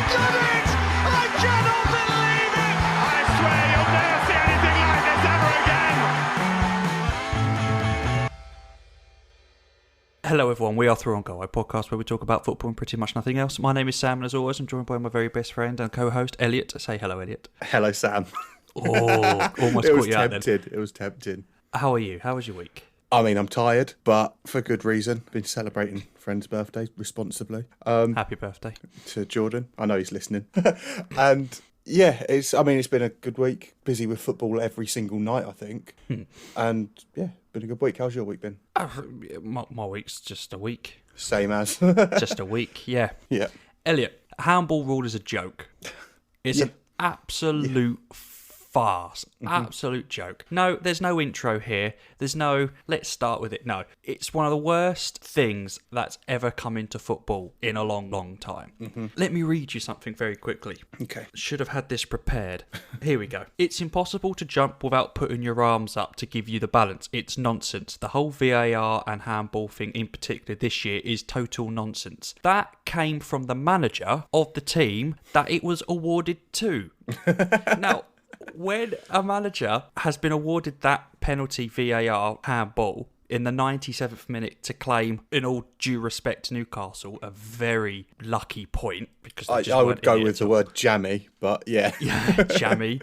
done it! I cannot believe it! I swear you'll never see anything like this ever again! Hello everyone, we are Through on Goal, a podcast where we talk about football and pretty much nothing else. My name is Sam, and as always, I'm joined by my very best friend and co-host, Elliot. Say hello, Elliot. Hello, Sam. Oh, almost caught you out then. It was tempting. How are you? How was your week? I mean, I'm tired, but for good reason. Been celebrating friend's birthday responsibly. Happy birthday. To Jordan. I know he's listening. And yeah, it's been a good week. Busy with football every single night, I think. And yeah, been a good week. How's your week been? My week's just a week. Same as. Just a week, yeah. Yeah. Elliot, handball rule is a joke. It's an absolute farce. Absolute joke. No, there's no intro here. There's no, let's start with it. No, it's one of the worst things that's ever come into football in a long, long time. Let me read you something very quickly. Okay. Should have had this prepared. Here we go. It's impossible to jump without putting your arms up to give you the balance. It's nonsense. The whole VAR and handball thing in particular this year is total nonsense. That came from the manager of the team that it was awarded to. Now, when a manager has been awarded that penalty VAR handball in the 97th minute to claim, in all due respect to Newcastle, a very lucky point, because I would go with the word jammy, but yeah. Yeah, jammy.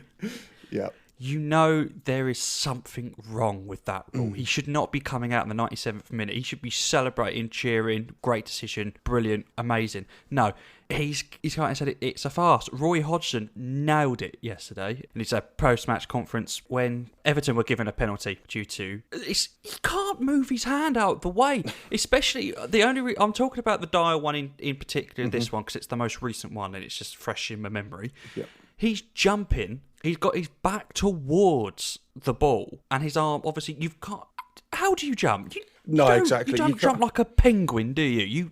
Yeah. You know there is something wrong with that rule. He should not be coming out in the 97th minute. He should be celebrating, cheering, great decision, brilliant, amazing. No, he's come out and said it's a farce. Roy Hodgson nailed it yesterday. And it's a post-match conference when Everton were given a penalty due to... he can't move his hand out the way. Especially, I'm talking about the Dyer one in particular, this one, because it's the most recent one and it's just fresh in my memory. Yeah. He's jumping. He's got his back towards the ball, and his arm. Obviously, you've got. How do you jump? Exactly. You don't jump like a penguin, do you?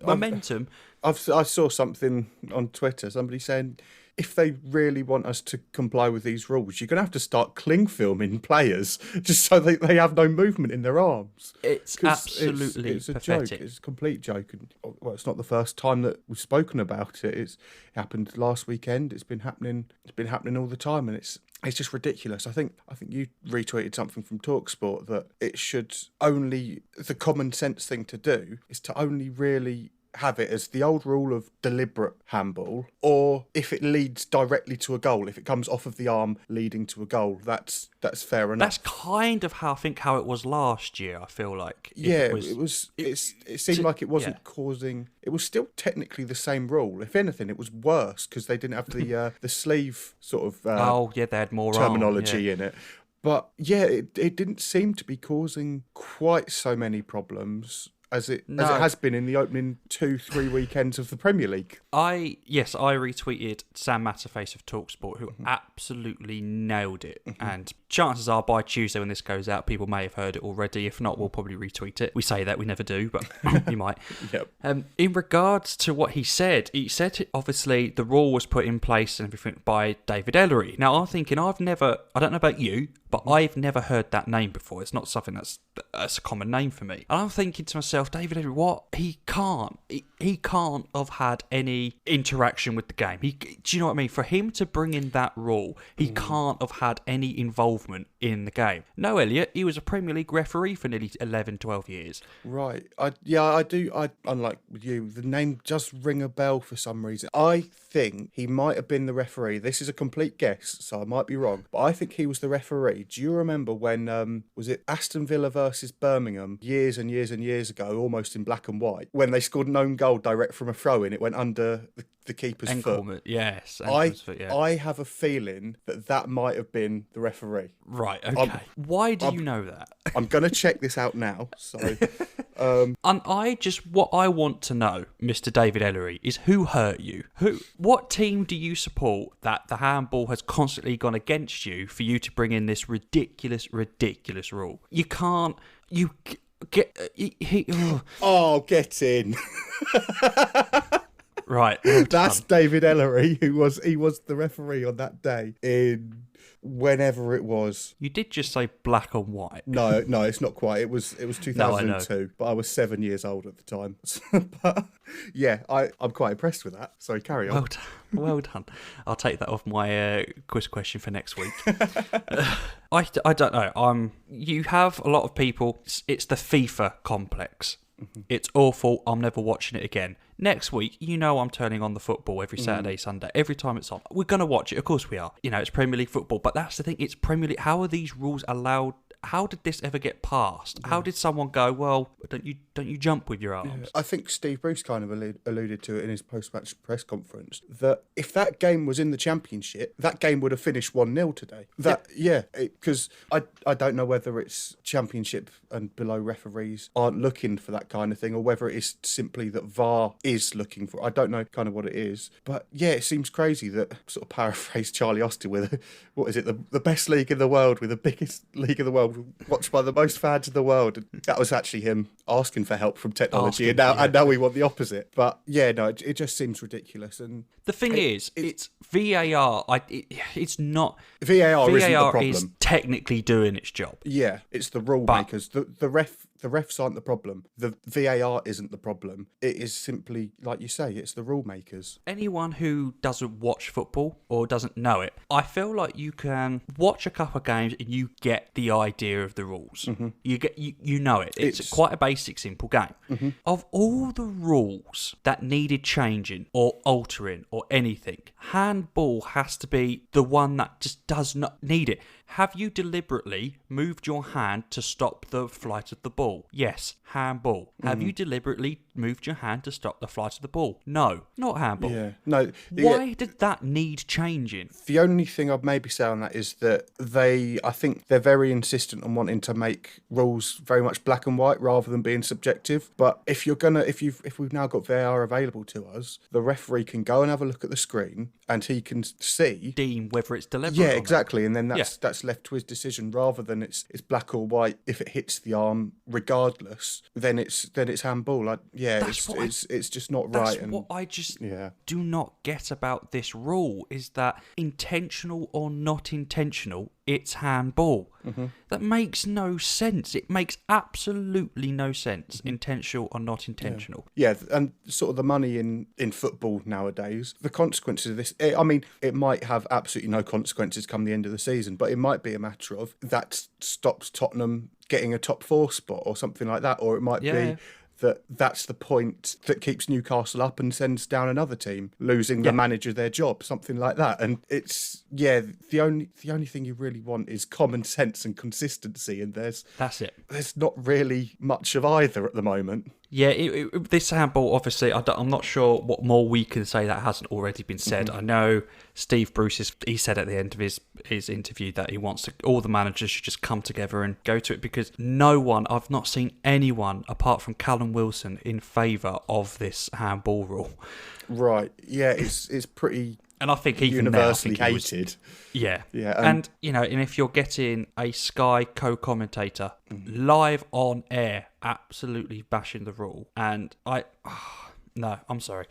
Momentum. I saw something on Twitter. Somebody saying, if they really want us to comply with these rules, you're going to have to start cling filming players just so they have no movement in their arms. It's absolutely it's a pathetic. joke. It's a complete joke. And, well, it's not the first time that we've spoken about it. It happened last weekend. It's been happening. It's been happening all the time, and it's just ridiculous. I think you retweeted something from TalkSport that it should only, the common sense thing to do is to only really have it as the old rule of deliberate handball, or if it leads directly to a goal, if it comes off of the arm leading to a goal, that's fair enough. That's kind of how it was last year. I feel like it seemed like it wasn't causing. It was still technically the same rule. If anything, it was worse because they didn't have the sleeve sort of they had more terminology in it. But yeah, it didn't seem to be causing quite so many problems as it has been in the opening 2-3 weekends of the Premier League. I retweeted Sam Matterface of TalkSport, who absolutely nailed it. And chances are by Tuesday when this goes out, people may have heard it already. If not, we'll probably retweet it. We say that, we never do, but you might. Yep. In regards to what he said obviously the rule was put in place and everything by David Ellery. Now I'm thinking, I don't know about you, but I've never heard that name before. It's not something that's a common name for me. And I'm thinking to myself, David Ellery, what? He can't have had any interaction with the game. Do you know what I mean? For him to bring in that rule, he can't have had any involvement in the game. No, Elliot, he was a Premier League referee for nearly 11, 12 years. Right. I do. Unlike with you, the name just ring a bell for some reason. I think he might have been the referee. This is a complete guess, so I might be wrong, but I think he was the referee. Do you remember when, was it Aston Villa versus Birmingham years and years and years ago, almost in black and white, when they scored an own goal direct from a throw-in, it went under the keeper's foot. Yes. I have a feeling that might have been the referee. Right, okay. Why do you know that? I'm going to check this out now. So, and what I want to know, Mr. David Ellery, is who hurt you? What team do you support that the handball has constantly gone against you for you to bring in this ridiculous rule? You can't. You get. Oh, get in. Right. Well That's done. David Ellery, he was the referee on that day in whenever it was. You did just say black and white. No, it's not quite. It was No, I know. 2002, but I was 7 years old at the time. But yeah, I'm quite impressed with that. So carry on. Well done. Well done. I'll take that off my quiz question for next week. I don't know. You have a lot of people. It's the FIFA complex. It's awful. I'm never watching it again. Next week, I'm turning on the football every Saturday, Sunday. Every time it's on, we're going to watch it. Of course we are. It's Premier League football. But that's the thing. It's Premier League. How are these rules allowed? How did this ever get passed? How did someone go, well, don't you jump with your arms? I think Steve Bruce kind of alluded to it in his post-match press conference, that if that game was in the Championship, that game would have finished 1-0 today. Because I don't know whether it's Championship and below referees aren't looking for that kind of thing, or whether it is simply that VAR is looking for. I don't know kind of what it is. But yeah, it seems crazy that, sort of paraphrase Charlie Austin with, what is it, the best league in the world with the biggest league in the world, watched by the most fans in the world. That was actually him asking for help from technology, and now we want the opposite. But yeah, no, it just seems ridiculous. And the thing is, it's VAR. It's not. VAR isn't the problem. Is technically doing its job. Yeah, it's the rule makers. The refs aren't the problem. The VAR isn't the problem. It is simply, like you say, it's the rule makers. Anyone who doesn't watch football or doesn't know it, I feel like you can watch a couple of games and you get the idea of the rules. Mm-hmm. You know it. It's quite a basic, simple game. Mm-hmm. Of all the rules that needed changing or altering or anything, handball has to be the one that just does not need it. Have you deliberately moved your hand to stop the flight of the ball? Yes, handball. Have you deliberately moved your hand to stop the flight of the ball? No, not handball. Yeah, no. Why did that need changing? The only thing I'd maybe say on that is that I think they're very insistent on wanting to make rules very much black and white rather than being subjective. But if we've now got VAR available to us, the referee can go and have a look at the screen and he can deem whether it's deliberate. Yeah, exactly. And then that's left to his decision rather than it's black or white. If it hits the arm, regardless, then it's handball. It's just not right. That's what I just do not get about this rule, is that intentional or not intentional, it's handball. Mm-hmm. That makes no sense. It makes absolutely no sense, intentional or not intentional. Yeah, and sort of the money in football nowadays, the consequences of this, it might have absolutely no consequences come the end of the season, but it might be a matter of that stops Tottenham getting a top 4 spot or something like that, or it might be that's the point that keeps Newcastle up and sends down another team, losing the manager their job, something like that. And it's the only thing you really want is common sense and consistency, and that's it. There's not really much of either at the moment. Yeah, this handball, obviously, I'm not sure what more we can say that hasn't already been said. Mm-hmm. I know Steve Bruce, he said at the end of his interview that he wants all the managers should just come together and go to it, because I've not seen anyone apart from Callum Wilson in favour of this handball rule. Right, yeah, it's pretty... And I think even universally hated. Yeah. And if you're getting a Sky co-commentator live on air, absolutely bashing the rule, and I'm sorry.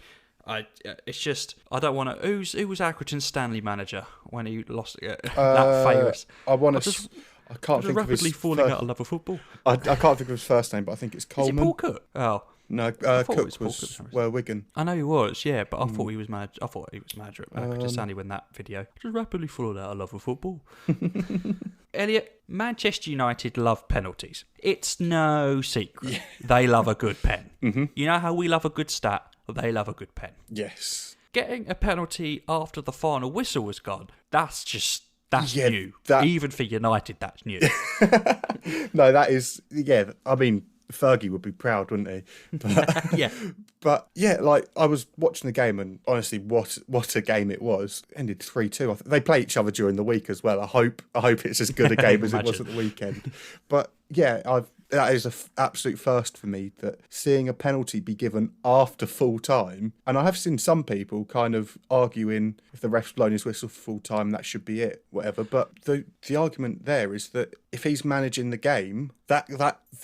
It's just, I don't want to. Who was Accrington's Stanley manager when he lost that famous? I can't think of his falling out of love of football. I can't think of his first name, but I think it's Coleman. Is it Paul Cook? Oh. No, Cook was Wigan. I know he was, yeah, but I thought he was manager. I thought he was manager at Accrington Stanley when that video. Just rapidly followed out a love of football. Elliot, Manchester United love penalties. It's no secret. Yeah. They love a good pen. Mm-hmm. You know how we love a good stat? They love a good pen. Yes. Getting a penalty after the final whistle was gone, that's new. Even for United, that's new. No, that is, I mean, Fergie would be proud, wouldn't he? But, I was watching the game, and honestly, what a game it was. Ended 3-2. They play each other during the week as well. I hope it's as good a game as it was at the weekend. But that is an absolute first for me, that seeing a penalty be given after full time. And I have seen some people kind of arguing if the ref's blown his whistle for full time, that should be it, whatever. But the argument there is that if he's managing the game, that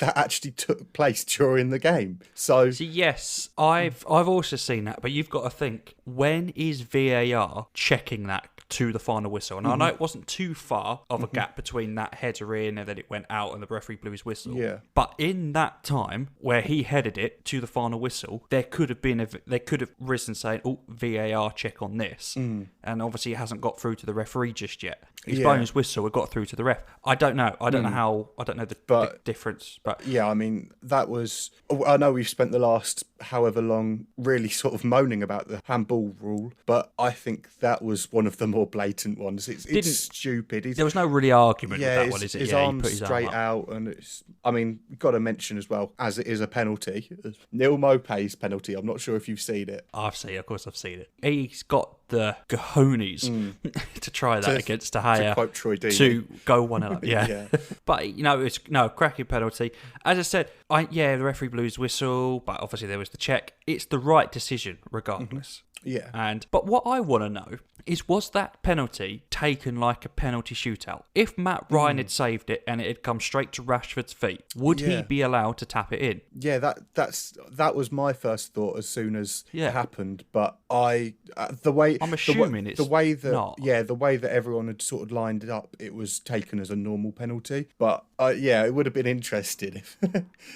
actually took place during the game. So yes, I've also seen that, but you've got to think, when is VAR checking that to the final whistle? And I know it wasn't too far of a gap between that header in and then it went out and the referee blew his whistle. Yeah. But in that time where he headed it to the final whistle, they could have risen saying, "Oh, VAR check on this," and obviously it hasn't got through to the referee just yet. He's blown his whistle. It got through to the ref. I don't know. I don't know the difference. But yeah, I mean, that was. I know we've spent the last however long really sort of moaning about the handball rule, but I think that was one of the more blatant ones. It's stupid. There was no really argument with that one, is it? His arms straight out, and it's. I mean, you've got to mention as well, as it is a penalty, Neil Maupay's penalty. I'm not sure if you've seen it. Of course I've seen it. He's got the cojones to try that against De Gea, to quote Troy Deeney, to go 1-0. Yeah. But it's cracking penalty. As I said, the referee blew his whistle, but obviously there was the check. It's the right decision regardless. Yeah. But what I want to know is, was that penalty taken like a penalty shootout? If Matt Ryan had saved it and it had come straight to Rashford's feet, would he be allowed to tap it in? Yeah, that was my first thought as soon as it happened. But the way that everyone had sort of lined it up, it was taken as a normal penalty. But it would have been interesting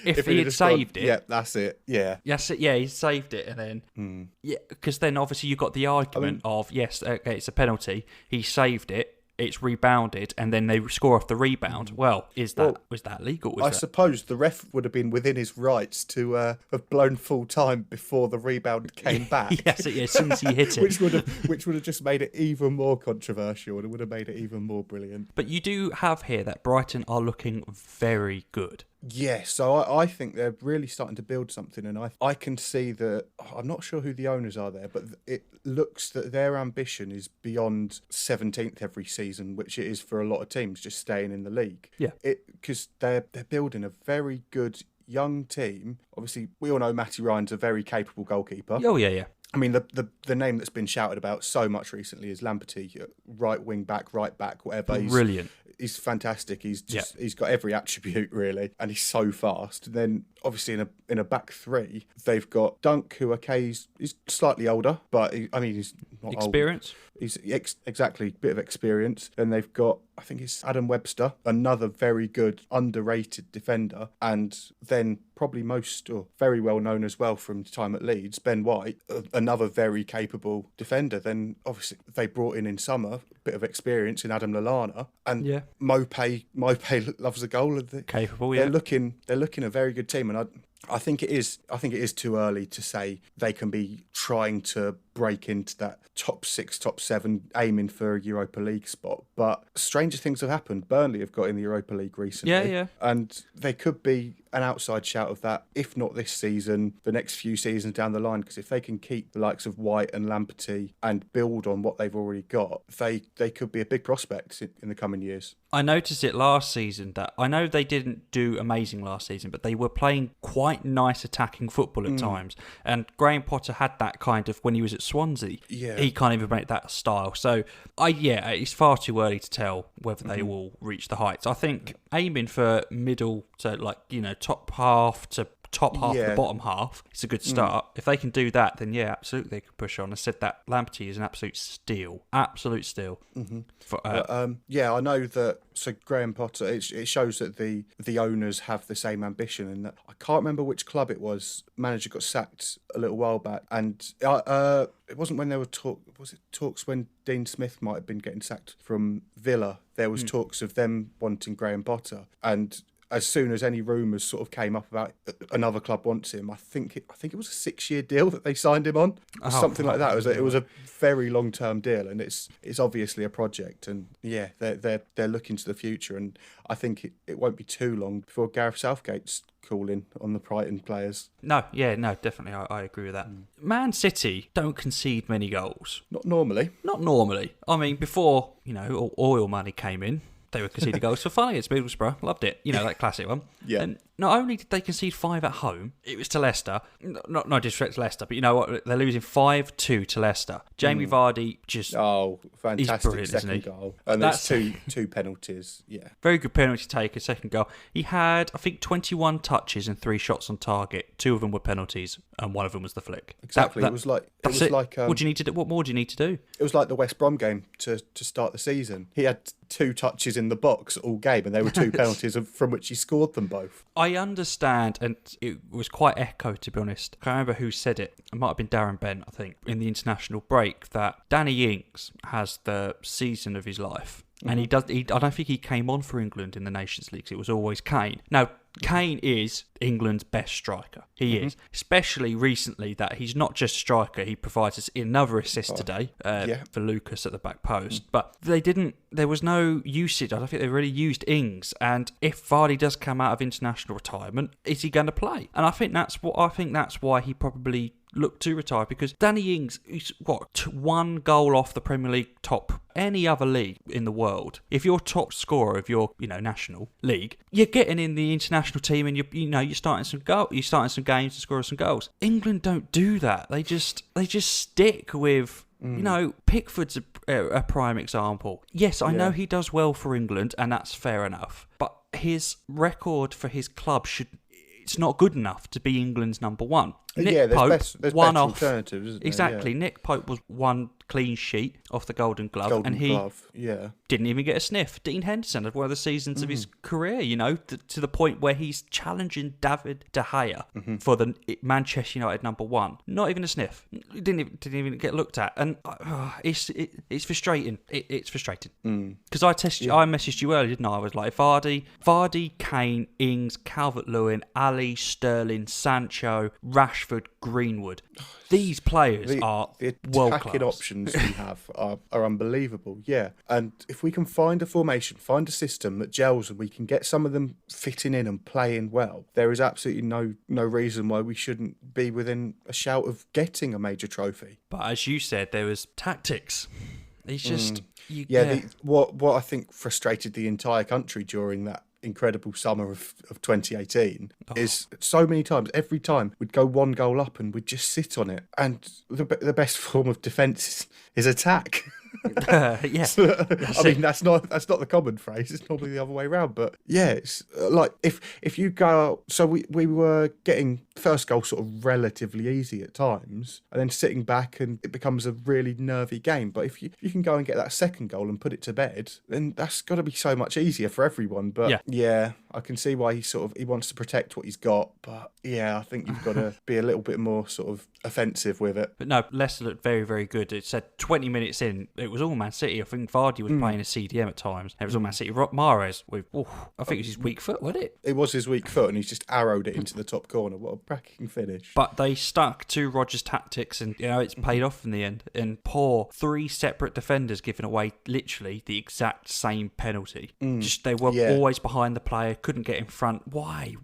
if he had saved it. Yeah, that's it. Yeah. Yes, he saved it, and then because then obviously you got the argument of yes, okay, it's a penalty. He saved it. It's rebounded, and then they score off the rebound. Well, was that legal? I suppose the ref would have been within his rights to have blown full time before the rebound came back. Yes, as soon as he hit it, which would have just made it even more controversial, and it would have made it even more brilliant. But you do have here that Brighton are looking very good. Yes, so I think they're really starting to build something, and I can see that. I'm not sure who the owners are there, but it looks that their ambition is beyond 17th every season, which it is for a lot of teams, just staying in the league. Yeah, because they're building a very good young team. Obviously, we all know Matty Ryan's a very capable goalkeeper. Oh yeah. I mean, the name that's been shouted about so much recently is Lamperty, right wing back, right back, whatever. Brilliant. He's fantastic. He's got every attribute really, and he's so fast. And then obviously in a back three, they've got Dunk, who he's slightly older, but he's not experience. Old. He's exactly bit of experience. Then they've got, I think it's Adam Webster, another very good underrated defender, and then probably most or very well known as well from time at Leeds, Ben White, another very capable defender. Then obviously they brought in summer a bit of experience in Adam Lallana, and Maupay loves a goal. Capable, They're looking a very good team, and I think it is too early to say they can be trying to break into that top 6, top 7, aiming for a Europa League spot. But stranger things have happened. Burnley have got in the Europa League recently. Yeah. And they could be an outside shout of that, if not this season, the next few seasons down the line. Because if they can keep the likes of White and Lamperty and build on what they've already got, they could be a big prospect in the coming years. I noticed it last season that I know they didn't do amazing last season, but they were playing quite nice attacking football at times. And Graham Potter had that kind of, when he was at Swansea, he can't even make that style. So, it's far too early to tell whether they will reach the heights. I think aiming for middle to top half to top half of the bottom half, it's a good start. If they can do that, then absolutely they could push on. I said that Lamperty is an absolute steal. Absolute steal. I know that. So Graham Potter, it shows that the owners have the same ambition, and that I can't remember which club it was. Manager got sacked a little while back, and it wasn't when there were talks when Dean Smith might have been getting sacked from Villa. There was talks of them wanting Graham Potter, and as soon as any rumours sort of came up about another club wants him, I think it was a 6-year deal that they signed him on, something like that. It was a very long term deal, and it's obviously a project, and they're looking to the future, and I think it won't be too long before Gareth Southgate's calling on the Brighton players. No, definitely, I agree with that. Man City don't concede many goals. Not normally. I mean, before oil money came in, they were conceding goals for fun against Middlesbrough. Loved it. That classic one. Yeah. And not only did they concede 5 at home, it was to Leicester. No disrespect to Leicester, but you know what? They're losing 5-2 to Leicester. Jamie Vardy just... Oh, fantastic brilliant, second goal. And there's two penalties, yeah. Very good penalty taker, second goal. He had, I think, 21 touches and 3 shots on target. 2 of them were penalties, and one of them was the flick. Exactly. It was like... what do you need to do? What more do you need to do? It was like the West Brom game to start the season. He had 2 touches in the box all game, and there were 2 penalties from which he scored them both. I understand, and it was quite echoed, to be honest. I can't remember who said it. It might have been Darren Bent, I think, in the international break, that Danny Ings has the season of his life. And I don't think he came on for England in the Nations League. It was always Kane. Now, Kane is England's best striker. He is. Especially recently that he's not just striker, he provides us another assist today for Lucas at the back post. But there was no usage. I don't think they really used Ings. And if Vardy does come out of international retirement, is he going to play? And I think that's why he probably looked to retire, because Danny Ings is 1 goal off the Premier League top any other league in the world. If you're top scorer of your national league, you're getting in the international team, and you're starting some games and scoring some goals. England don't do that. They just stick with. Pickford's a prime example. Yes, I know he does well for England, and that's fair enough. But his record for his club it's not good enough to be England's number 1. Nick Pope, there's better alternatives, isn't there? Exactly. Yeah. Nick Pope was 1 clean sheet off the Golden Glove, and he didn't even get a sniff. Dean Henderson had one of the seasons of his career, to the point where he's challenging David De Gea for the Manchester United number 1. Not even a sniff. Didn't even get looked at, and it's frustrating. It's frustrating because I messaged you earlier, didn't I? I was like, Vardy, Kane, Ings, Calvert-Lewin, Ali, Sterling, Sancho, Rashford, Greenwood. These players are world class. The attacking options we have are unbelievable, yeah. And if we can find a formation, find a system that gels, and we can get some of them fitting in and playing well, there is absolutely no reason why we shouldn't be within a shout of getting a major trophy. But as you said, there was tactics. It's just... What I think frustrated the entire country during that incredible summer of 2018 is so many times, every time we'd go 1 goal up and we'd just sit on it, and the best form of defence is attack. I mean, that's not the common phrase. It's normally the other way around. But yeah, it's like if you go out, so we were getting first goal sort of relatively easy at times, and then sitting back, and it becomes a really nervy game. But if you can go and get that second goal and put it to bed, then that's got to be so much easier for everyone. But yeah, I can see why he wants to protect what he's got. But yeah, I think you've got to be a little bit more sort of offensive with it. But no, Leicester looked very, very good. It said 20 minutes in, it was all Man City. I think Vardy was playing a CDM at times. It was all Man City. Mahrez, I think it was his weak foot, wasn't it? It was his weak foot, and he's just arrowed it into the top corner. What a cracking finish. But they stuck to Rodgers' tactics, and it's paid off in the end. And 3 separate defenders giving away literally the exact same penalty. Just they were always behind the player, couldn't get in front. Why?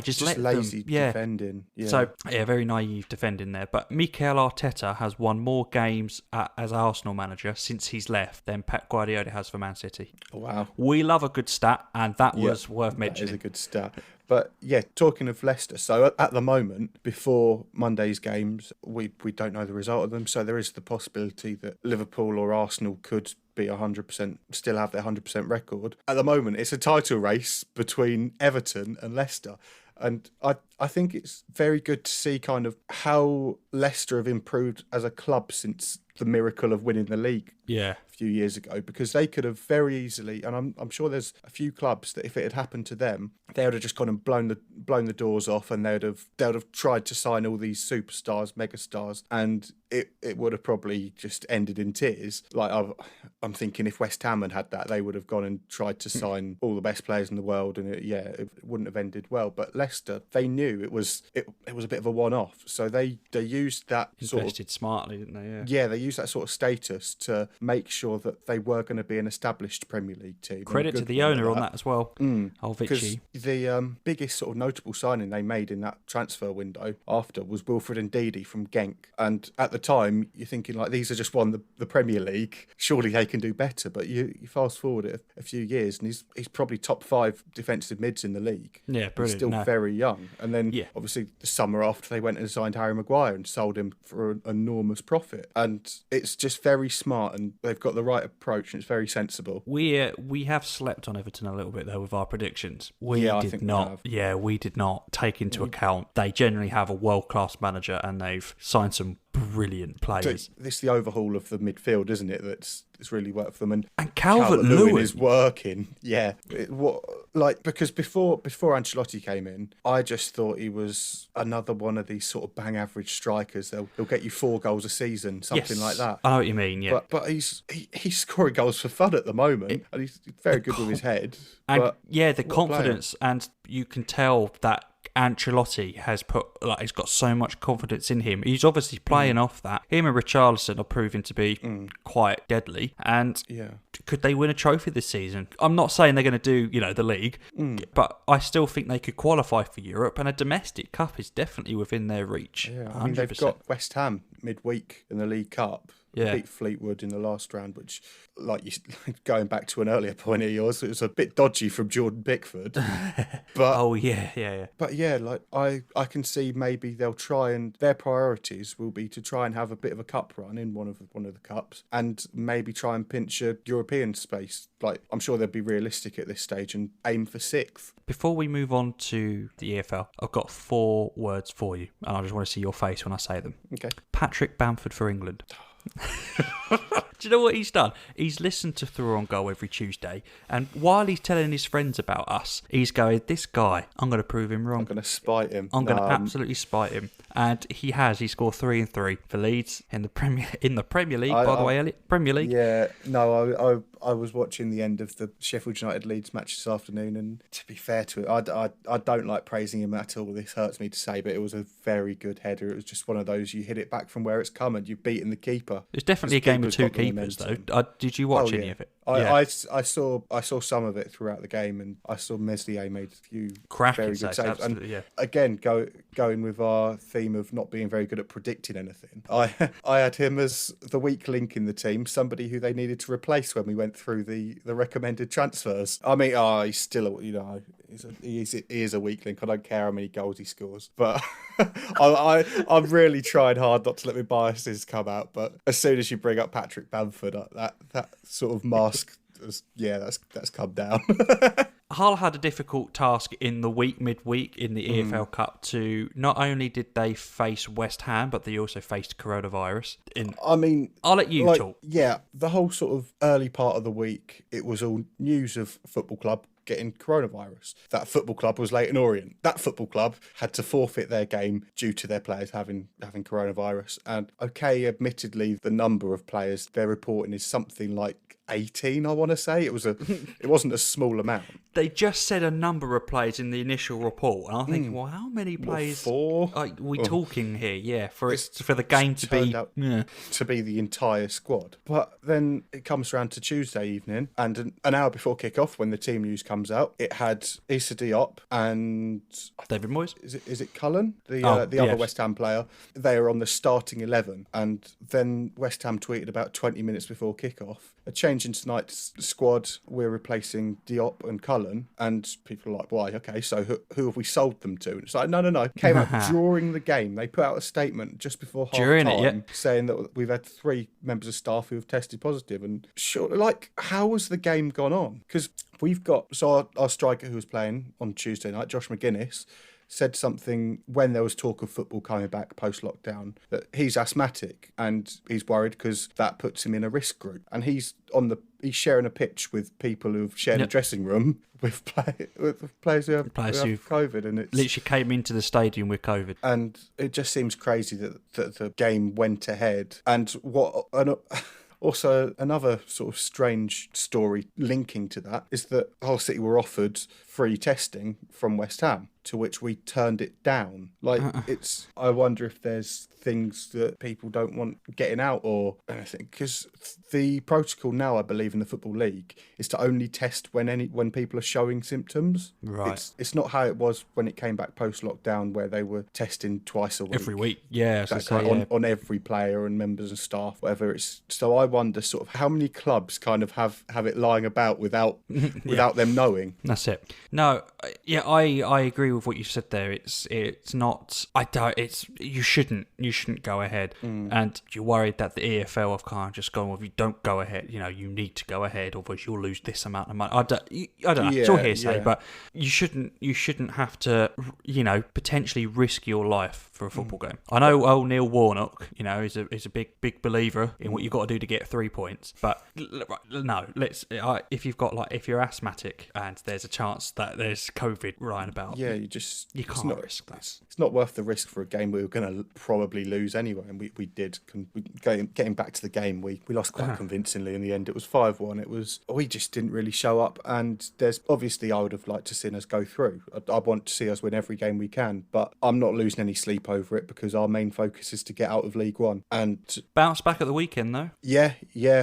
Just let lazy them. Yeah. Defending. Yeah. So very naive defending there. But Mikel Arteta has won more games as Arsenal manager since he's left than Pep Guardiola has for Man City. Oh, wow. We love a good stat, and that was worth mentioning. That is a good stat. But yeah, talking of Leicester, so at the moment, before Monday's games, we don't know the result of them, so there is the possibility that Liverpool or Arsenal could be 100%, still have their 100% record. At the moment, it's a title race between Everton and Leicester. And I think it's very good to see kind of how Leicester have improved as a club since the miracle of winning the league a few years ago, because they could have very easily, and I'm sure there's a few clubs that if it had happened to them, they would have just gone and blown the doors off, and they would have tried to sign all these superstars, megastars, and it would have probably just ended in tears. Like I'm thinking if West Ham had that, they would have gone and tried to sign all the best players in the world, and it wouldn't have ended well. But Leicester, they knew it was a bit of a one-off, so they used that invested smartly, didn't they? Yeah, they used that sort of status to make sure that they were going to be an established Premier League team. Credit to the owner on that as well. Because the biggest sort of notable signing they made in that transfer window after was Wilfred Ndidi from Genk, and at the time, you're thinking like these are just won the Premier League. Surely they can do better. But you fast forward it a few years, and he's probably top 5 defensive mids in the league. Yeah, brilliant. He's still very young. And then obviously the summer after, they went and signed Harry Maguire and sold him for an enormous profit. And it's just very smart, and they've got the right approach, and it's very sensible. We have slept on Everton a little bit though with our predictions. We did not take into account they generally have a world-class manager, and they've signed some brilliant players. This is the overhaul of the midfield, isn't it? That's really worked for them. And Calvert-Lewin is working. Yeah. Because before Ancelotti came in, I just thought he was another one of these sort of bang average strikers. They'll get you 4 goals a season, something like that. I know what you mean, yeah. But he's scoring goals for fun at the moment, and he's very good with his head. And the confidence, and you can tell that Ancelotti has he's got so much confidence in him. He's obviously playing off that. Him and Richarlison are proving to be quite deadly. And could they win a trophy this season? I'm not saying they're going to do, the league, but I still think they could qualify for Europe, and a domestic cup is definitely within their reach. Yeah, I mean, they've got West Ham midweek in the League Cup. Beat Fleetwood in the last round, which, going back to an earlier point of yours, it was a bit dodgy from Jordan Pickford. But But I can see maybe they'll try, and their priorities will be to try and have a bit of a cup run in one of the cups, and maybe try and pinch a European space. I'm sure they'll be realistic at this stage and aim for 6th. Before we move on to the EFL, I've got 4 words for you, and I just want to see your face when I say them. Okay. Patrick Bamford for England. Do you know what he's done? He's listened to Through on Goal every Tuesday, and while he's telling his friends about us, he's going, this guy, I'm going to prove him wrong. I'm going to spite him. I'm going to absolutely spite him. And he has. He scored 3 and 3 for Leeds in the Premier League, by the way, Elliot. Premier League. Yeah, no, I was watching the end of the Sheffield United Leeds match this afternoon, and to be fair to it, I don't like praising him at all. This hurts me to say, but it was a very good header. It was just one of those, you hit it back from where it's come and you've beaten the keeper. It's definitely a game of 2 keepers, though. Did you watch any of it? I saw some of it throughout the game, and I saw Meslier made a few very good saves. And again, going with our theme of not being very good at predicting anything, I had him as the weak link in the team, somebody who they needed to replace when we went through the recommended transfers. I mean, he's still, he is a weak link. I don't care how many goals he scores, but I'm really trying hard not to let my biases come out. But as soon as you bring up Patrick Bamford, that sort of mask, that's come down. Hull had a difficult task in the midweek in the EFL Cup to not only did they face West Ham, but they also faced coronavirus. I'll let you talk. Yeah, the whole sort of early part of the week, it was all news of football club getting coronavirus. That football club was Leyton Orient. That football club had to forfeit their game due to their players having coronavirus. And admittedly, the number of players they're reporting is something like 18, I want to say. It wasn't a small amount. They just said a number of players in the initial report, and I'm thinking, well, how many players 4? are we talking here? Yeah, for the game to be the entire squad. But then it comes around to Tuesday evening, and an hour before kick-off, when the team news comes out, it had Issa Diop and David Moyes. Is it Cullen, the other West Ham player? They are on the starting 11, and then West Ham tweeted about 20 minutes before kick-off, a change in tonight's squad. We're replacing Diop and Cullen. And people are like, why? Okay, so who have we sold them to? And it's like, no. Came out during the game. They put out a statement just before half-time saying that we've had 3 members of staff who have tested positive. And how has the game gone on? Because we've got, our striker who was playing on Tuesday night, Josh McGuinness, said something when there was talk of football coming back post-lockdown, that he's asthmatic and he's worried because that puts him in a risk group. And he's sharing a pitch with people who've shared a dressing room with players who have COVID, and it's literally came into the stadium with COVID. And it just seems crazy that the game went ahead. And also, another sort of strange story linking to that is that Hull City were offered free testing from West Ham, to which we turned it down. Like, I wonder if there's things that people don't want getting out or anything, because the protocol now, I believe, in the Football League is to only test when people are showing symptoms. Right. It's not how it was when it came back post-lockdown, where they were testing twice a week. Every week, yeah. Exactly, on every player and members and staff, whatever it's. So I wonder sort of how many clubs kind of have it lying about without them knowing. That's it. No, yeah, I agree with what you said there. It's not. I don't. It's you shouldn't go ahead, and you're worried that the EFL have kind of just gone, well, if you don't go ahead, you need to go ahead, otherwise you'll lose this amount of money. I don't know. It's all hearsay, but you shouldn't have to, potentially risk your life for a football game. I know old Neil Warnock, is a big believer in what you've got to do to get 3 points, but no, if you're asthmatic and there's a chance that there's COVID lying about, you can't risk that. It's not worth the risk for a game we were going to probably lose anyway, and we did. Getting back to the game, we lost quite convincingly in the end. It was 5-1. We just didn't really show up, and there's obviously I would have liked to see us go through. I want to see us win every game we can, but I'm not losing any sleep over it, because our main focus is to get out of League One and bounce back at the weekend though. Yeah,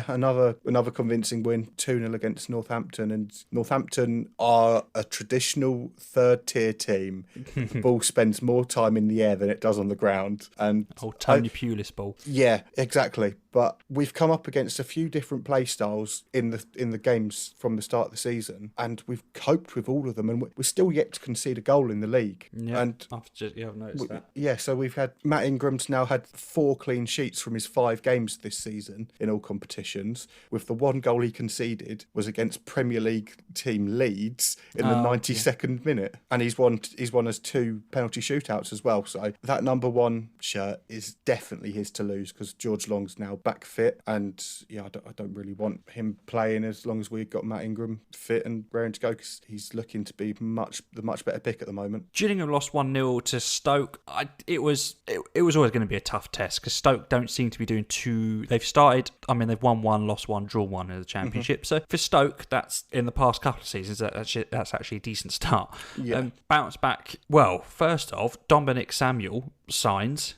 another convincing win, 2-0 against Northampton, and Northampton are a traditional third-tier team. The ball spends more time in the air than it does on the ground, and Tony Pulis ball. Yeah, exactly. But we've come up against a few different play styles in the games from the start of the season, and we've coped with all of them, and we're still yet to concede a goal in the league. Yeah, and I've noticed that. Yeah, so we've had Matt Ingram's now had 4 clean sheets from his 5 games this season in all competitions, with the 1 goal he conceded was against Premier League team Leeds in the 92nd minute, and he's won us 2 penalty shootouts as well. So that number 1 shirt is definitely his to lose, because George Long's now back fit, and I don't really want him playing as long as we've got Matt Ingram fit and raring to go, because he's looking to be the much better pick at the moment. Gillingham lost 1-0 to Stoke. It was always going to be a tough test, because Stoke don't seem to be doing too. They've started. I mean, they've won 1, lost 1, drawn 1 in the Championship. So for Stoke, that's in the past couple of seasons. That's actually a decent start. Yeah. Bounce back. Well, first off, Dominic Samuel signs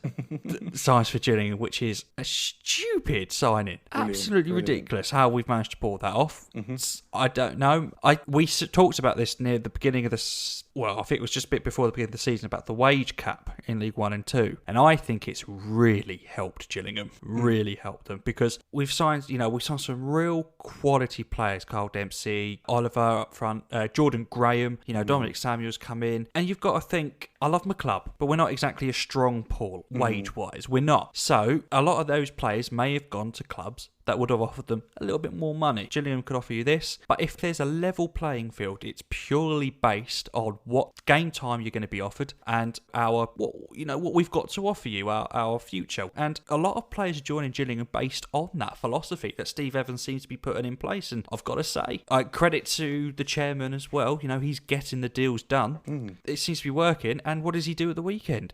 for Gillingham, which is a stupid signing. Absolutely ridiculous how we've managed to pull that off. I don't know. We talked about this near the beginning of this. Well, I think it was just a bit before the beginning of the season, about the wage cap in League 1 and 2. And I think it's really helped Gillingham, really helped them, because we've signed some real quality players. Carl Dempsey, Oliver up front, Jordan Graham, Dominic Samuel's come in. And you've got to think, I love my club, but we're not exactly a strong pool wage-wise. We're not. So a lot of those players may have gone to clubs that would have offered them a little bit more money. Gillingham could offer you this, but if there's a level playing field, it's purely based on what game time you're going to be offered and what we've got to offer you, our future. And a lot of players are joining Gillingham based on that philosophy that Steve Evans seems to be putting in place. And I've got to say, credit to the chairman as well. He's getting the deals done. It seems to be working. And what does he do at the weekend?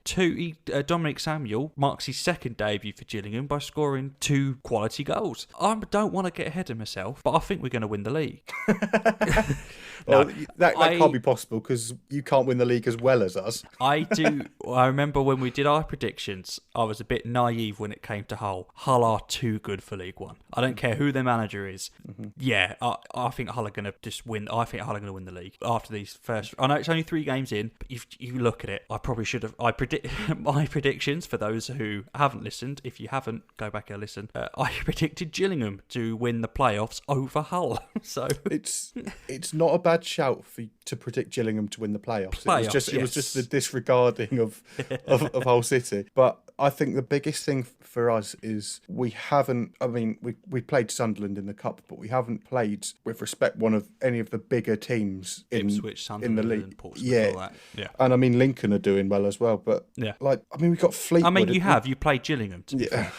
Dominic Samuel marks his second debut for Gillingham by scoring 2 quality goals. I don't want to get ahead of myself, but I think we're going to win the league. That can't be possible, because you can't win the league as well as us. I do. I remember when we did our predictions, I was a bit naive when it came to Hull. Hull are too good for League 1. I don't care who their manager is. Yeah, I think Hull are going to just win. I think Hull are going to win the league after these first. I know it's only 3 games in, but if you look at it, I probably should have. I predict my predictions for those who haven't listened. If you haven't, go back and listen. I predicted Gillingham to win the playoffs over Hull. So it's not a bad shout to predict Gillingham to win the playoffs. It was just the disregarding of Hull City. But I think the biggest thing for us is we haven't. I mean, we played Sunderland in the cup, but we haven't played with respect one of any of the bigger teams in the league. Yeah, and I mean Lincoln are doing well as well. But we got Fleetwood. I mean, you played Gillingham. To be fair.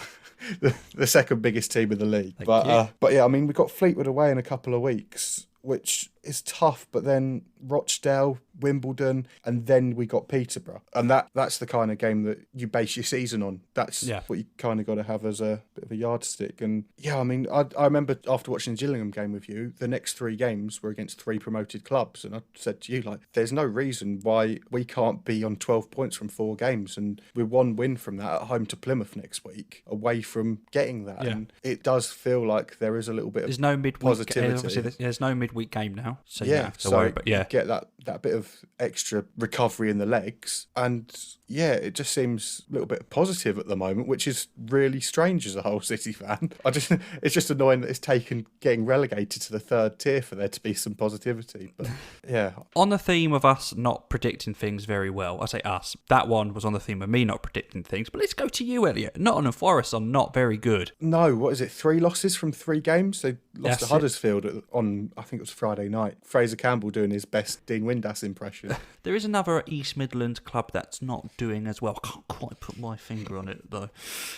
The second biggest team in the league. But yeah, I mean, we've got Fleetwood away in a couple of weeks, which it's tough, but then Rochdale, Wimbledon, and then we got Peterborough. And that's the kind of game that you base your season on. That's what you kind of got to have as a bit of a yardstick. And yeah, I mean, I remember after watching the Gillingham game with you, the next 3 games were against 3 promoted clubs. And I said to you, like, there's no reason why we can't be on 12 points from 4 games. And we're 1 win from that at home to Plymouth next week, away from getting that. Yeah. And it does feel like there is a little bit There's of no midweek, positivity. obviously, there's no midweek game now, so you Yeah, don't have to so worry. But yeah, you get that bit of extra recovery in the legs, and yeah, it just seems a little bit positive at the moment, which is really strange as a Hull City fan. It's just annoying that it's taken getting relegated to the 3rd tier for there to be some positivity. But yeah, on the theme of us not predicting things very well, I say us. That one was on the theme of me not predicting things. But let's go to you, Elliot. Nottingham Forest are not very good. No, what is it? 3 losses from 3 games. They lost That's to Huddersfield on, I think it was Friday night. Fraser Campbell doing his best Dean Windass impression. There is another East Midlands club that's not doing as well. I can't quite put my finger on it, though.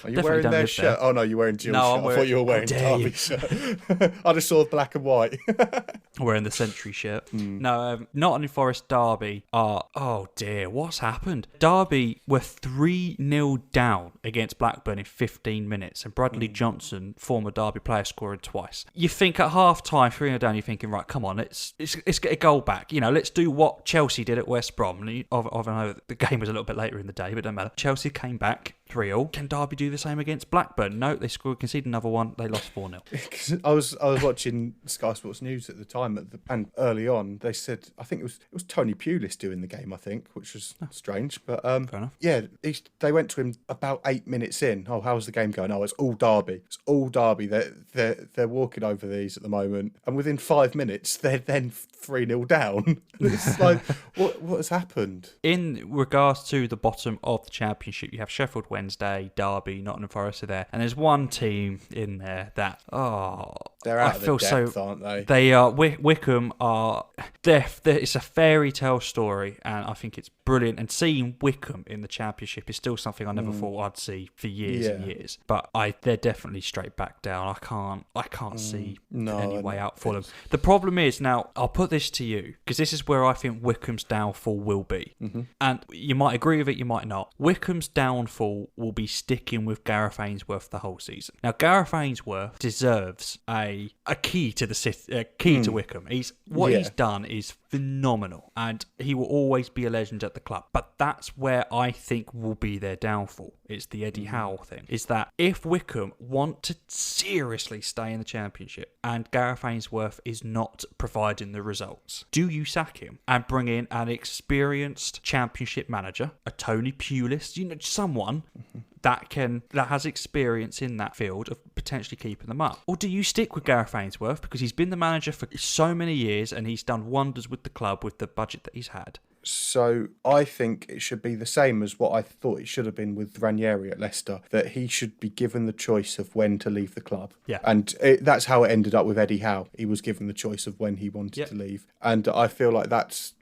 Are you wearing their shirt? There. Oh, no, you're wearing Gil's shirt. I thought you were wearing Derby shirt. I just saw black and white. Wearing the Century shirt. No, Nottingham Forest Derby are... Oh, dear, what's happened? Derby were 3-0 down against Blackburn in 15 minutes, and Bradley Johnson, former Derby player, scoring twice. You think at half-time, 3-0 down, you're thinking, right, come on, let's get a goal back. You know, let's do what Chelsea did at West Brom. I know the game was a little bit later in the day, but it doesn't matter. Chelsea came back 3-0. Can Derby do the same against Blackburn? No, they conceded another one. They lost 4-0. I was watching Sky Sports News at the time, and early on they said, I think it was Tony Pulis doing the game, I think, which was strange. But fair enough. Yeah, they went to him about 8 minutes in. Oh, how's the game going? Oh, it's all Derby. It's all Derby. They're walking over these at the moment, and within 5 minutes they're then 3-0 down. It's like, what has happened? In regards to the bottom of the Championship, you have Sheffield Wednesday, Derby, Nottingham Forest are there, and there's one team in there that they're out of the depth, aren't they? They are. Wickham are. It's a fairy tale story, and I think it's brilliant. And seeing Wickham in the Championship is still something I never thought I'd see for years and years. But they're definitely straight back down. I can't see any way out for them. The problem is now. I'll put this to you because this is where I think Wickham's downfall will be, and you might agree with it, you might not. Wickham's downfall will be sticking with Gareth Ainsworth the whole season. Now, Gareth Ainsworth deserves a key to the key to Wickham. He's done is phenomenal, and he will always be a legend at the club. But that's where I think will be their downfall. It's the Eddie Howe thing. Is that if Wickham want to seriously stay in the Championship and Gareth Ainsworth is not providing the results, do you sack him and bring in an experienced Championship manager, a Tony Pulis, someone that has experience in that field of potentially keeping them up? Or do you stick with Gareth Ainsworth because he's been the manager for so many years and he's done wonders with the club with the budget that he's had? So I think it should be the same as what I thought it should have been with Ranieri at Leicester, that he should be given the choice of when to leave the club. Yeah. And that's how it ended up with Eddie Howe. He was given the choice of when he wanted to leave. And I feel like that's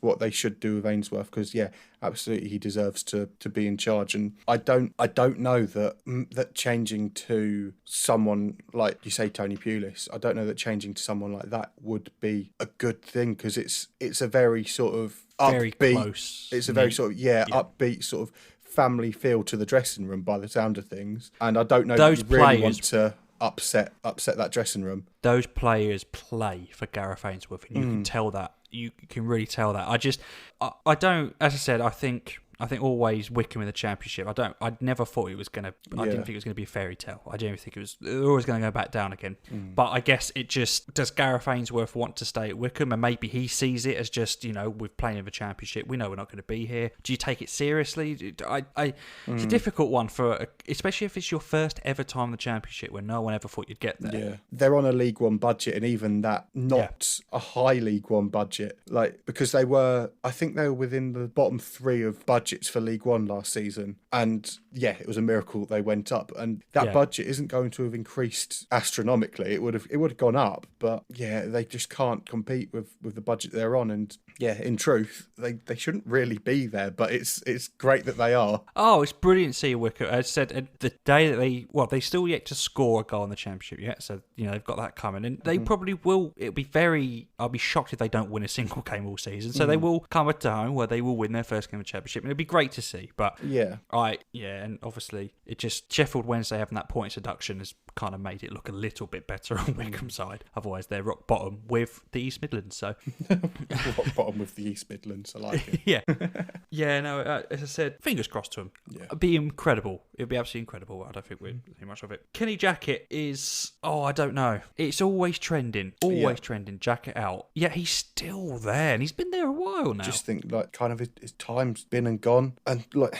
what they should do with Ainsworth, because absolutely he deserves to be in charge. And I don't know that changing to someone like you say Tony Pulis, I don't know that changing to someone like that would be a good thing, because it's a very sort of very upbeat, close. It's a very sort of upbeat sort of family feel to the dressing room by the sound of things. And I don't know those that you really players want to upset that dressing room. Those players play for Gareth Ainsworth, and you can tell that. You can really tell that. I don't, as I said, I think always Wickham in the Championship. I never thought it was going to, I didn't think it was going to be a fairy tale. I didn't think they're always going to go back down again. But I guess does Gareth Ainsworth want to stay at Wickham? And maybe he sees it as just, we're playing in the Championship. We know we're not going to be here. Do you take it seriously? It's a difficult one especially if it's your first ever time in the Championship where no one ever thought you'd get there. Yeah. They're on a League One budget, and even that, not a high League One budget. Because I think they were within the bottom 3 of budget budgets for League One last season, and yeah, it was a miracle they went up. And that budget isn't going to have increased astronomically. It would have gone up, but yeah, they just can't compete with the budget they're on. And yeah, in truth, they shouldn't really be there, but it's great that they are. Oh, it's brilliant to see Wicker. As I said, the day that they still yet to score a goal in the Championship yet, so they've got that coming, and they probably will. I'll be shocked if they don't win a single game all season. So they will come at home where they will win their first game of the Championship, and it'd be great to see. But and obviously it just Sheffield Wednesday having that point deduction has kind of made it look a little bit better on Wickham's side. Otherwise, they're rock bottom with the East Midlands. So rock bottom with the East Midlands. I like it. yeah. No, as I said, fingers crossed to him. Yeah. It'd be incredible. It'd be absolutely incredible. I don't think we'd see much of it. Kenny Jackett is, I don't know. It's always trending. Trending. Jackett out. Yet he's still there, and he's been there a while now. Just think, like, kind of his time's been and gone. And, like,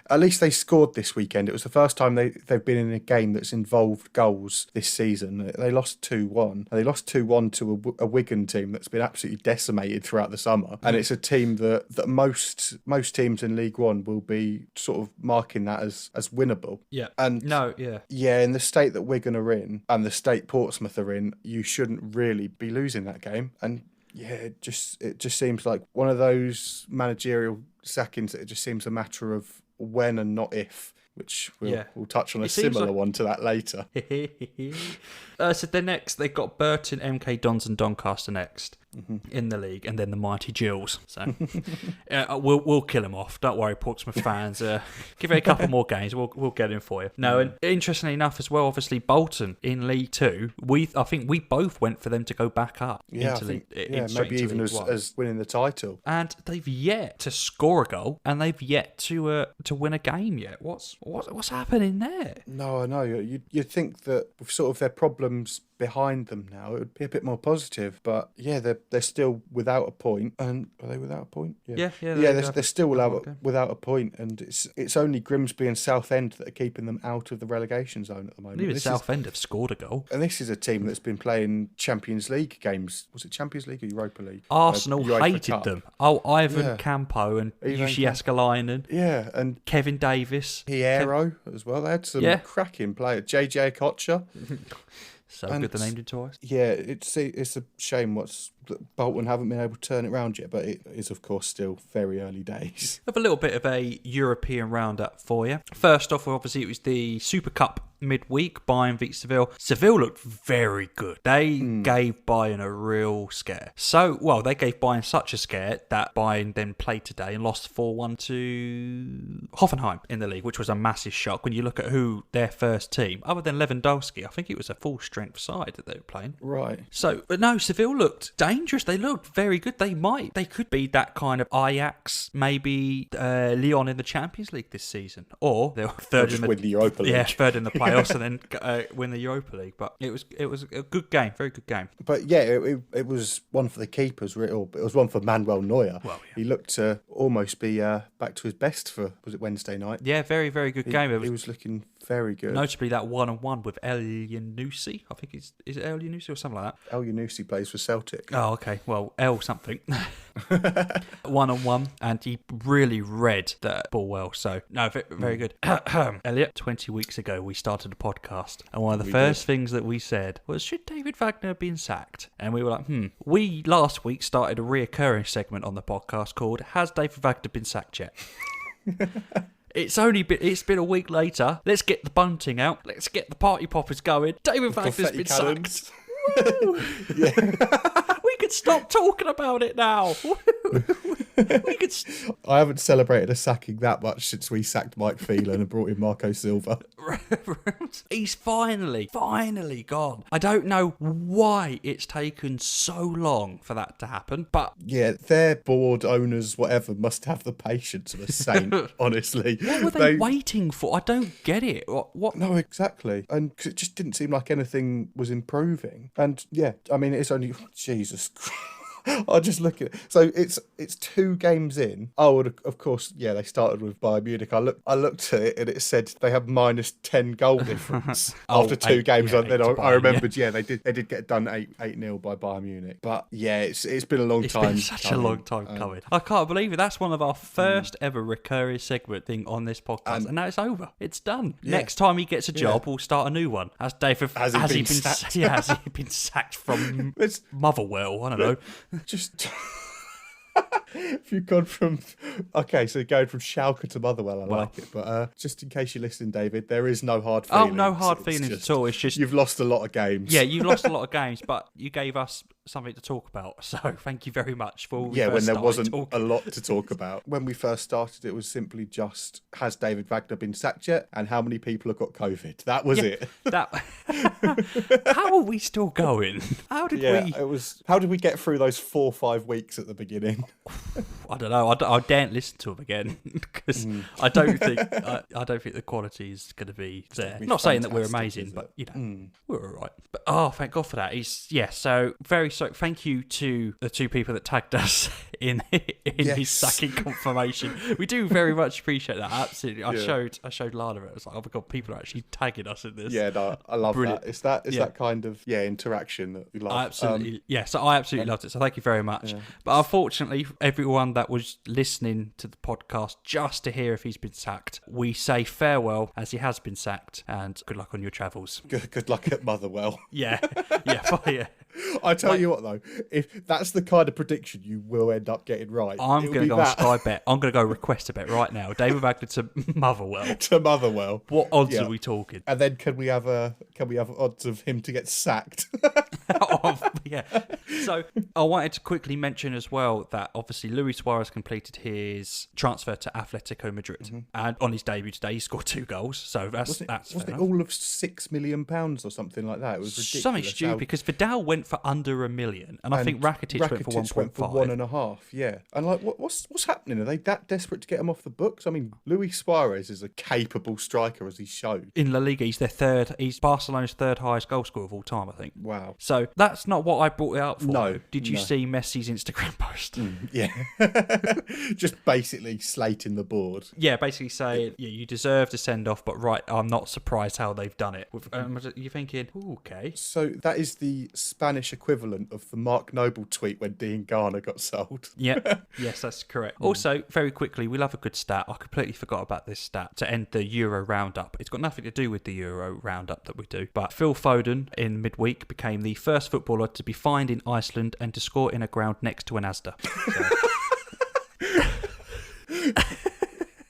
at least they scored this weekend. It was the first time they've been in a game that's involved goals this season. They lost 2-1. They lost 2-1 to a Wigan team that's been absolutely decimated throughout the summer. And it's a team that most teams in League One will be sort of marking that as winnable. Yeah. And yeah, in the state that Wigan are in and the state Portsmouth are in, you shouldn't really be losing that game. And yeah, it just seems like one of those managerial sackings that it just seems a matter of when and not if, which we'll touch on a similar one to that later. So they're next. They've got Burton, MK Dons and Doncaster next in the league, and then the mighty Gills. So we'll kill them off. Don't worry, Portsmouth fans. Give it a couple more games. We'll get him for you. No, and interestingly enough as well, obviously Bolton in League Two. I think we both went for them to go back up. Yeah, maybe even as winning the title. And they've yet to score a goal, and they've yet to win a game yet. What's happening there? No, I know. You'd think that with sort of their problems behind them now, it would be a bit more positive. But yeah, they're still without a point. And are they without a point? Yeah. They're still without a point, and it's only Grimsby and Southend that are keeping them out of the relegation zone at the moment. Even Southend have scored a goal. And this is a team that's been playing Champions League games. Was it Champions League or Europa League? Arsenal hated them. Oh, Ivan Campo and Jussi Jääskeläinen. Yeah, and Kevin Davis. Piero as well. They had some cracking players. JJ Okocha. So good they named him twice. Yeah, it's a shame that Bolton haven't been able to turn it around yet, but it is, of course, still very early days. Have a little bit of a European roundup for you. First off, obviously, it was the Super Cup midweek. Bayern beat Seville. Seville looked very good. They gave Bayern a real scare. They gave Bayern such a scare that Bayern then played today and lost 4-1 to Hoffenheim in the league, which was a massive shock when you look at who their first team, other than Lewandowski, I think it was a full-strength side that they were playing. Right. But no, Seville looked dangerous. They looked very good. They could be that kind of Ajax, maybe Lyon in the Champions League this season, or they'll win the Europa League. Yeah, third in the playoffs and then win the Europa League. But it was a good game, very good game. But yeah, it was one for the keepers, it was one for Manuel Neuer. Well, yeah. He looked to almost be back to his best for, was it Wednesday night? Yeah, very, very good game. He was looking very good. Notably that 1-on-1 with El Yunusi. I think is it El Yunusi or something like that? El Yunusi plays for Celtic. Oh, okay. Well, El something. 1-on-1, and he really read that ball well. So, no, very good. Elliot, 20 weeks ago, we started a podcast, and one of the first things that we said was, should David Wagner have been sacked? And we were like, We, last week, started a reoccurring segment on the podcast called, Has David Wagner been sacked yet? It's been a week later. Let's get the bunting out. Let's get the party poppers going. David Wagner's been sacked. We could stop talking about it now. I haven't celebrated a sacking that much since we sacked Mike Phelan and brought in Marco Silva. He's finally gone. I don't know why it's taken so long for that to happen, but yeah, their board owners, whatever, must have the patience of a saint. Honestly, what were they waiting for? I don't get it. What? No, exactly, and cause it just didn't seem like anything was improving. And yeah, I mean, it's only Jesus Christ. I'll just look at it. So it's 2 games in. Oh, and of course, yeah, they started with Bayern Munich. I looked at it and it said they have minus 10 goal difference after 2 games. yeah, And then to I Bayern, remembered, they did get done 8-0 by Bayern Munich. But yeah, it's been a long It's time. been such a long time coming. I can't believe it. That's one of our first ever recurring segment thing on this podcast, and now it's over. It's done. Yeah. Next time he gets a job, we'll start a new one. As David, Has he been sacked? Yeah, has he been sacked from Motherwell? I don't know. Just if you've gone from so going from Schalke to Motherwell, I like it. But just in case you're listening, David, there is no hard feelings. Oh, no hard It's feelings just, at all. It's just you've lost a lot of games. Yeah, you've lost a lot of games, but you gave us something to talk about. So thank you very much for when there wasn't a lot to talk about. When we first started, it was simply just, has David Wagner been sacked yet? And how many people have got COVID? That was it. How are we still going? How did we? It was. How did we get through those 4 or 5 weeks at the beginning? I don't know. I daren't listen to them again because I don't think the quality is going to be there. Not saying that we're amazing, but we're all right. But thank God for that. So thank you to the 2 people that tagged us in his sacking confirmation. We do very much appreciate that. Absolutely. I showed Lana it. I was like, oh my God, people are actually tagging us in this. Yeah, no, I love Brilliant. that. It's that kind of interaction that we love. I absolutely loved it. So thank you very much. Yeah. But unfortunately, everyone that was listening to the podcast just to hear if he's been sacked, we say farewell as he has been sacked, and good luck on your travels. Good luck at Motherwell. Yeah. I tell you what though, if that's the kind of prediction you will end up getting right, I'm going to go on Sky Bet. I'm going to go request a bet right now. David Wagner to Motherwell. To Motherwell. What odds are we talking? And then can we have odds of him to get sacked? Yeah. So I wanted to quickly mention as well that obviously Luis Suarez completed his transfer to Atletico Madrid, and on his debut today he scored 2 goals. So wasn't it all of £6 million or something like that? It was ridiculous. Something stupid because Vidal went for under $1 million, and I think Rakitic went for 1.5. Went for 1.5. Yeah, and like what's happening? Are they that desperate to get him off the books? I mean, Luis Suarez is a capable striker, as he showed in La Liga. He's their third. He's Barcelona's 3rd highest goal scorer of all time, I think. Wow. So that's not what I brought it up for. No. Did you see Messi's Instagram post? Yeah. Just basically slating the board. Yeah, basically saying, you deserve to send off, but I'm not surprised how they've done it. You're thinking, okay. So that is the Spanish equivalent of the Mark Noble tweet when Dean Garner got sold. Yeah, yes, that's correct. Also, very quickly, we love a good stat. I completely forgot about this stat to end the Euro roundup. It's got nothing to do with the Euro roundup that we do, but Phil Foden in midweek became the first footballer to be fined in Iceland and to score in a ground next to an Asda.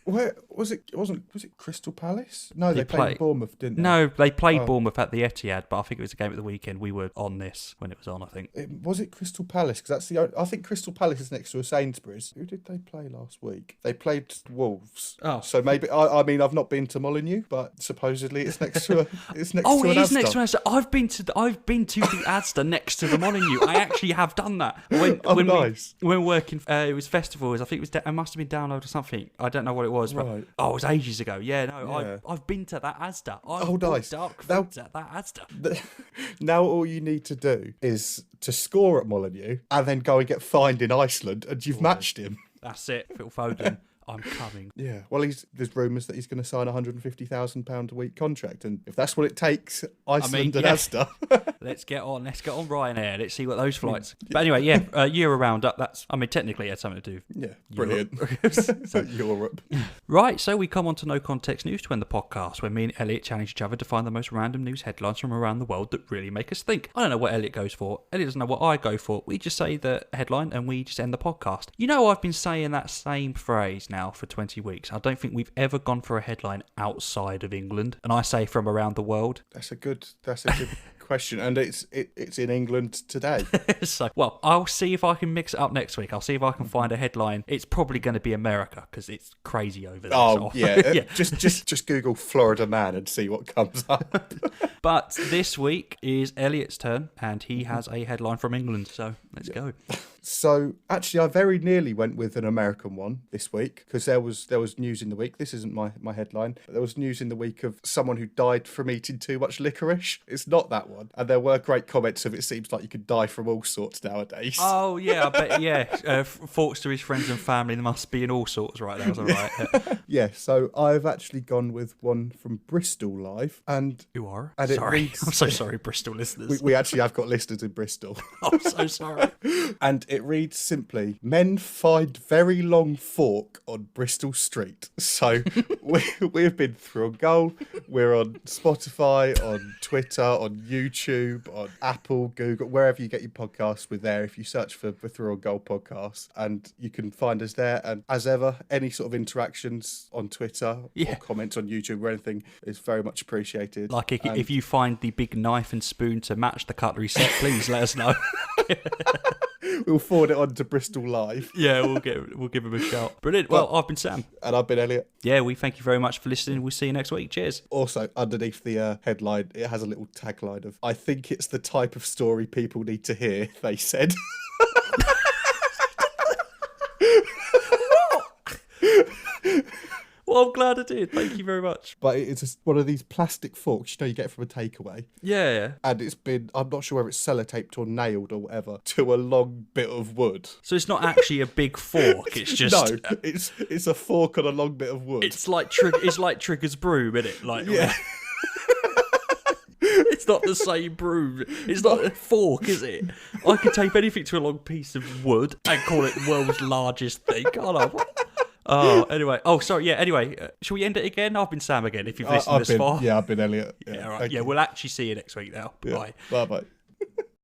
Where was it? Was it Crystal Palace? No, they played Bournemouth, didn't they? No, they played Bournemouth at the Etihad, but I think it was a game at the weekend. We were on this when it was on, I think. Was it Crystal Palace? Because I think Crystal Palace is next to a Sainsbury's. Who did they play last week? They played Wolves. Oh, so maybe I mean I've not been to Molyneux, but supposly it's next to it's next to an Asda. Oh, it is next to an Asda. I've been to the Asda next to the Molyneux. I actually have done that. Nice. When working, it was festivals. I think it must have been Download or something. I don't know what it was. Right. But, it was ages ago. I've been to that Asda. Nice. Dark foods at that Asda. Now all you need to do is to score at Molyneux and then go and get fined in Iceland, and you've matched him. That's it, Phil Foden. I'm coming. Yeah. Well, there's rumours that he's going to sign a £150,000 a week contract, and if that's what it takes, Iceland and Asda. Let's get on Ryanair. Let's see what those flights. But anyway, Euro roundup. Technically it had something to do. Yeah, brilliant. So Europe. Right. So we come on to No Context News to end the podcast, where me and Elliot challenge each other to find the most random news headlines from around the world that really make us think. I don't know what Elliot goes for. Elliot doesn't know what I go for. We just say the headline and we just end the podcast. I've been saying that same phrase now for 20 weeks. I don't think we've ever gone for a headline outside of England, and I say from around the world. That's a good question, and it's in England today. I'll see if I can mix it up next week. I'll see if I can find a headline. It's probably going to be America because it's crazy over there. Oh, yeah. Just Google Florida man and see what comes up. But this week is Elliot's turn, and he has a headline from England, so let's go. So actually, I very nearly went with an American one this week because there was news in the week. This isn't my headline. But there was news in the week of someone who died from eating too much licorice. It's not that one. one. And there were great comments of it seems like you could die from all sorts nowadays. Oh, yeah, I bet, yeah. Thoughts to his friends and family, there must be in all sorts right now, right? Yeah, so I've actually gone with one from Bristol Live. And You are? And sorry. I'm so sorry, Bristol listeners. we actually have got listeners in Bristol. I'm so sorry. And it reads simply, men find very long fork on Bristol Street. So we've been through a goal. We're on Spotify, on Twitter, on YouTube, on Apple, Google, wherever you get your podcasts, we're there. If you search for Through a Goal podcast, and you can find us there. And as ever, any sort of interactions on Twitter or comments on YouTube or anything is very much appreciated. Like if you find the big knife and spoon to match the cutlery set, please let us know. We'll forward it on to Bristol Live. Yeah, we'll give him a shout. Brilliant. Well, I've been Sam. And I've been Elliot. Yeah, we thank you very much for listening. We'll see you next week. Cheers. Also, underneath the headline, it has a little tagline of, I think it's the type of story people need to hear, they said. Well, I'm glad I did. Thank you very much. But it's just one of these plastic forks, you get from a takeaway. Yeah. And it's been, I'm not sure whether it's sellotaped or nailed or whatever, to a long bit of wood. So it's not actually a big fork. It's just No, it's a fork on a long bit of wood. It's like Trigger's broom, isn't it? Like Yeah. It's not the same broom. It's not a fork, is it? I could tape anything to a long piece of wood and call it the world's largest thing, can't I? Oh, anyway. Oh, sorry. Yeah, anyway. Shall we end it again? I've been Sam again, if you've listened this far. Yeah, I've been Elliot. Yeah, all right. Yeah, we'll actually see you next week now. Yeah. Bye. Bye-bye.